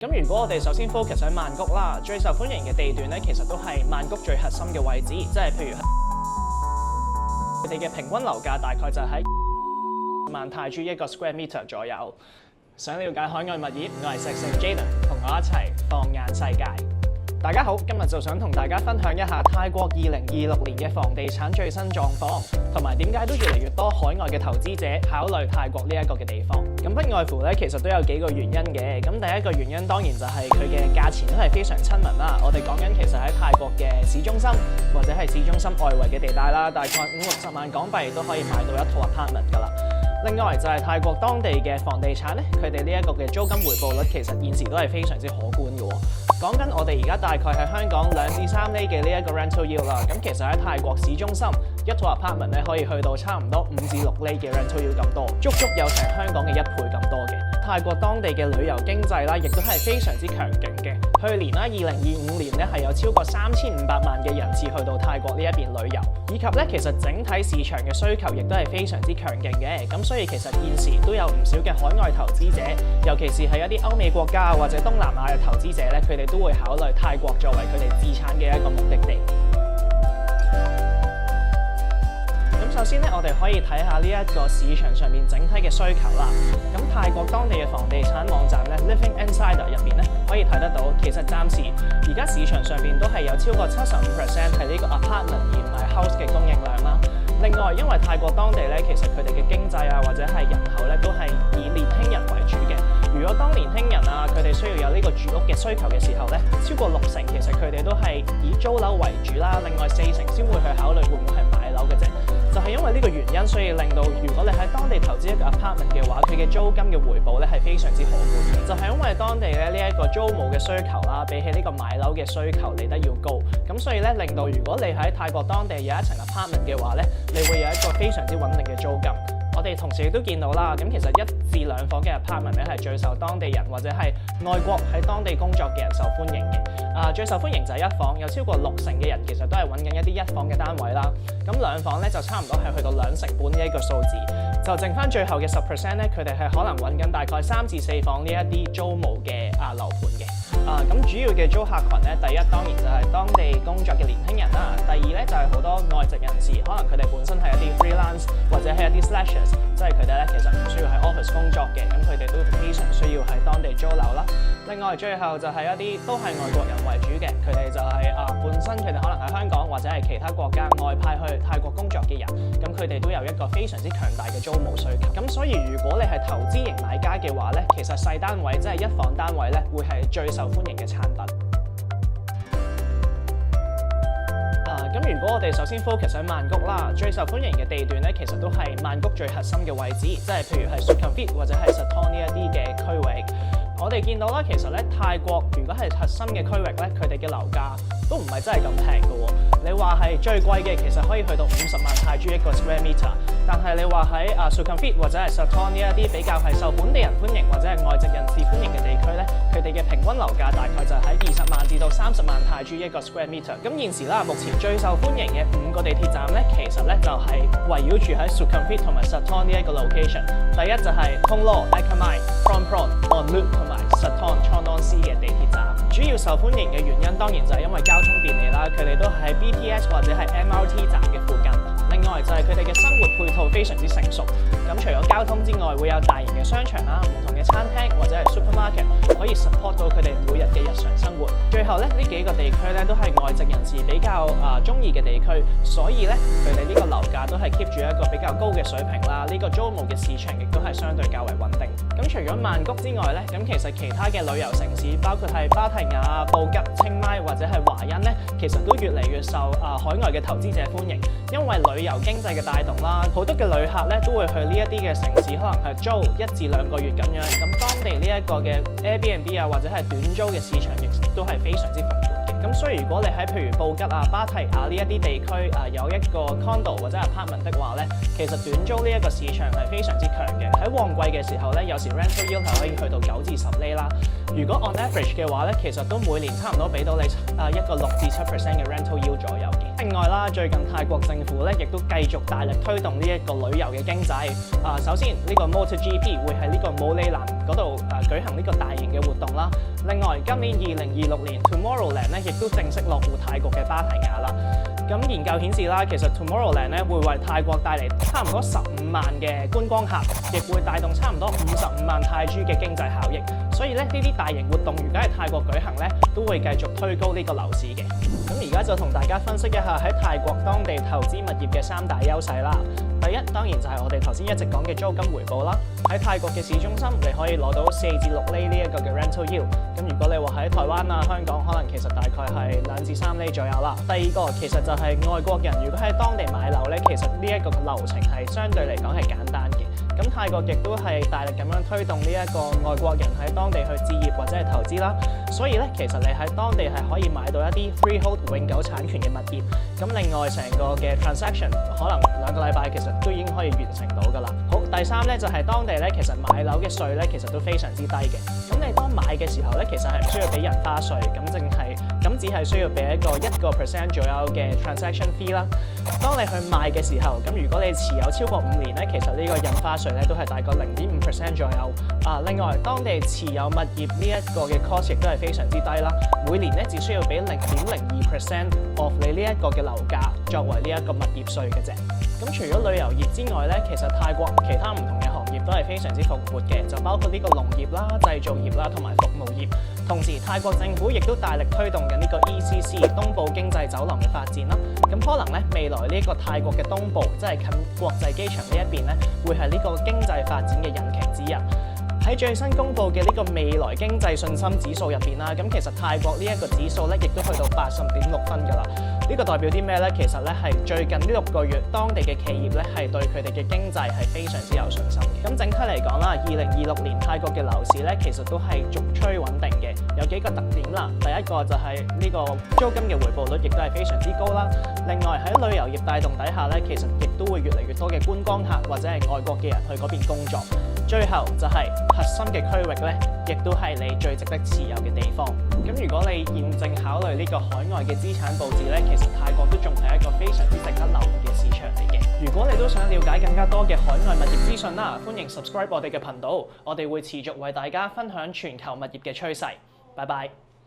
咁如果我哋首先 focus 喺曼谷啦，最受歡迎嘅地段咧，其實都係曼谷最核心嘅位置，即係譬如佢哋嘅平均樓價大概就喺萬泰銖1個 square meter 左右。想了解海外物業，我係石城 Jaden， 同我一齊放眼世界。大家好，今日就想同大家分享一下泰國2026年嘅房地產最新狀況，同埋點解都越嚟越多海外嘅投資者考慮泰國呢一個嘅地方。咁不外乎咧，其實都有幾個原因嘅。咁第一個原因當然就係佢嘅價錢都係非常親民啦。我哋講緊其實喺泰國嘅市中心或者係市中心外圍嘅地帶啦，大概50-60萬港幣都可以買到一套 apartment 㗎啦。另外就係泰國當地嘅房地產咧，佢哋呢一個嘅租金回報率其實現時都係非常之可觀嘅喎。講緊我哋而家大概喺香港2至3厘嘅呢一個 rental yield 啦，咁其實喺泰國市中心一套 apartment 咧可以去到差唔多5至6厘嘅 rental yield 咁多，足足有成香港嘅1倍咁多嘅。泰國當地嘅旅遊經濟啦，亦都係非常之強勁嘅。去年啦，2025年咧係有超過3500萬嘅人次去到泰國呢一邊旅遊，以及咧其實整體市場嘅需求亦都係非常之強勁嘅。咁所以其實現時都有唔少嘅海外投資者，尤其是係一啲歐美國家或者東南亞嘅投資者咧，佢哋都會考慮泰國作為佢哋置產嘅一個目的地。首先咧，我哋可以睇下呢一個市場上面整體嘅需求啦。咁泰國當地嘅房地產網站咧 ，Living Insider 入邊咧可以睇得到，其實暫時而家市場上邊都係有超過75% 係呢個 apartment 而唔係 house 嘅供應量啦。另外，因為泰國當地咧，其實佢哋嘅經濟啊或者係人口咧都係以年輕人為主嘅。如果當年輕人啊佢哋需要有呢個住屋嘅需求嘅時候咧，超過60%其實佢哋都係以租樓為主啦。另外40%先會去考慮會唔會係買樓嘅啫。就係因為呢個原因，所以令到如果你喺當地投資一個 apartment 嘅話，佢嘅租金嘅回報咧係非常之可觀嘅。就係因為當地咧呢一個租務嘅需求啦，比起呢個買樓嘅需求嚟得要高，咁所以咧令到如果你喺泰國當地有一層 apartment 嘅話咧，你會有一個非常之穩定嘅租金。我哋同時亦都見到啦，咁其實1至2房嘅 apartment 咧係最受當地人或者係外國喺當地工作嘅人受歡迎嘅。最受歡迎就係1房，有超過60%嘅人其實都係揾緊一啲1房嘅單位啦。咁2房咧就差唔多係去到2成半呢一個數字，就剩翻最後嘅10% 咧，佢哋係可能揾緊大概3至4房呢一啲租務嘅樓盤嘅。咁主要嘅租客群咧，第一當然就係當地工作嘅年輕人啦。第二咧就係好多外籍人士，可能佢哋本身係一啲 freelance 或者係一啲 slashers， 即係佢哋咧其實唔需要喺 office 工作嘅，咁佢哋都非常需要喺當地租樓啦。另外最後就係一啲都係外國人為主嘅，佢哋就係本身佢哋可能喺香港或者係其他國家外派去泰國工作嘅人，咁佢哋都有一個非常之強大嘅租務需求。咁所以如果你係投資型買家嘅話咧，其實細單位即係1房單位咧，會係最受歡迎嘅產品。咁如果我哋首先 focus 喺曼谷啦，最受歡迎嘅地段咧，其實都係曼谷最核心嘅位置，即係譬如係 Sukhumvit 或者係 Satong 呢一啲嘅區域。我哋見到啦，其實咧泰國如果係核心嘅區域咧，佢哋嘅樓價都唔係真係咁平嘅喎。你話係最貴嘅，其實可以去到50萬泰銖1個 square meter。但係你話喺Sukhumvit 或者係 Satong 呢一啲比較係受本地人歡迎或者係外籍人士歡迎嘅地區咧，佢哋嘅平均樓價大概就喺20萬至到30萬泰銖1個 square meter。咁現時啦，目前最受歡迎嘅5個地鐵站咧，其實咧就係圍繞住喺 Sukhumvit 同埋 Satong 呢一個 location。第一就係 Thong Lo、Ekka Mai、Phrom Phong、On Loop 同埋 Satong Chon On Si 嘅地鐵站。主要受歡迎嘅原因當然就係因為交通便利啦，佢哋都係喺 BTS 或者係 MRT 站嘅附近。另外就係佢哋嘅生活配套非常之成熟。咁除咗交通之外，會有大型嘅商場啦、唔同嘅餐廳或者係 supermarket 可以 support 到佢哋每日嘅日常生活。最後咧，呢幾個地區咧都係外籍人士比較中意嘅地區，所以咧佢哋呢個樓價都係 keep 住一個比較高嘅水平啦。呢個租務嘅市場亦都係相對較為穩定。咁除咗曼谷之外咧，咁其實其他嘅旅遊城市，包括係芭提雅、布吉、清邁或者係華欣咧，其實都越嚟越受海外嘅投資者歡迎，因為旅遊經濟嘅帶動啦，好多嘅旅客咧都會去呢一啲嘅城市，可能係租1至2個月咁樣。咁當地呢一個嘅 Airbnb 或者係短租嘅市場亦都係非常之蓬勃嘅。咁所以如果你喺譬如布吉啊、芭提雅呢一啲地區有一個 condo 或者 apartment 的話咧，其實短租呢一個市場係非常之強嘅。喺旺季嘅時候咧，有時 rental yield 係可以去到9至10厘啦。如果 on average 嘅話咧，其實都每年差唔多俾到你一個6至7% 嘅 rental yield 左右嘅。另外啦，最近泰國政府咧亦都繼續大力推動呢一個旅遊嘅經濟。首先呢個 MotoGP 會喺呢個武里蘭嗰度舉行呢個大型嘅活動啦。另外，今年2026年 Tomorrowland 咧亦都正式落戶泰國嘅芭提雅啦。咁研究顯示啦，其實 Tomorrowland 咧會為泰國帶嚟差唔多15萬嘅觀光客，亦會帶動差唔多55萬泰銖嘅經濟效益。所以咧呢啲大型活動如果喺泰國舉行咧，都會繼續推高呢個樓市嘅。咁而家就同大家分析一下喺泰國當地投資物業嘅3大優勢啦。第一，當然就係我哋頭先一直講嘅租金回報啦。喺泰國嘅市中心，你可以攞到4至6厘呢一個嘅 rental yield。咁如果你話喺台灣啊、香港，可能其實大概係2至3厘左右啦。第二個其實就係外國人如果喺當地買樓咧，其實呢一個流程係相對嚟講係簡單嘅。咁泰國亦都係大力咁樣推動呢一個外國人喺當地去置業或者係投資啦，所以咧其實你喺當地係可以買到一啲 freehold 永久產權嘅物業。咁另外成個嘅 transaction 可能2個禮拜其實都已經可以完成到㗎啦。好，第三咧就係當地咧其實買樓嘅稅咧其實都非常之低嘅。咁你當買嘅時候咧，其實係唔需要俾印花稅，咁只係需要俾一個1% 左右嘅 transaction fee 啦。當你去賣嘅時候，咁如果你持有超過5年咧，其實呢個印花稅咧都係大概0.5% 左右。另外當地持有物業呢一個嘅 cost 亦都係非常之低啦，每年咧只需要俾0.02% of 你呢一個嘅樓價作為呢一個物業稅嘅啫。咁除咗旅遊業之外咧，其實泰國其他唔同嘅行業都係非常之蓬勃嘅，就包括呢個農業啦、製造業啦同埋服務業。同時，泰國政府亦都大力推動緊呢個 ECC 東部經濟走廊嘅發展啦。咁可能咧未來呢個泰國嘅東部，即係近國際機場呢一邊咧，會係呢個經濟發展嘅引擎之一。喺最新公布嘅呢個未來經濟信心指數入邊啦，咁其實泰國呢一個指數咧，亦都去到80.6分㗎啦。呢個代表啲咩咧？其實咧係最近呢6個月，當地嘅企業咧係對佢哋嘅經濟係非常之有信心嘅。咁整體嚟講啦，2026年泰國嘅樓市咧，其實都係逐趨穩定嘅。有幾個特點啦，第一個就係呢個租金嘅回報率亦都係非常之高啦。另外喺旅遊業帶動底下咧，其實亦都會越嚟越多嘅觀光客或者係外國嘅人去嗰邊工作。最後就係核心嘅區域咧，亦都係你最值得持有嘅地方。咁如果你現正考慮呢個海外嘅資產佈置咧，其實泰國都仲係一個非常之值得留意嘅市場嚟嘅。如果你都想了解更加多嘅海外物業資訊啦，歡迎 subscribe 我哋嘅頻道，我哋會持續為大家分享全球物業嘅趨勢。拜拜。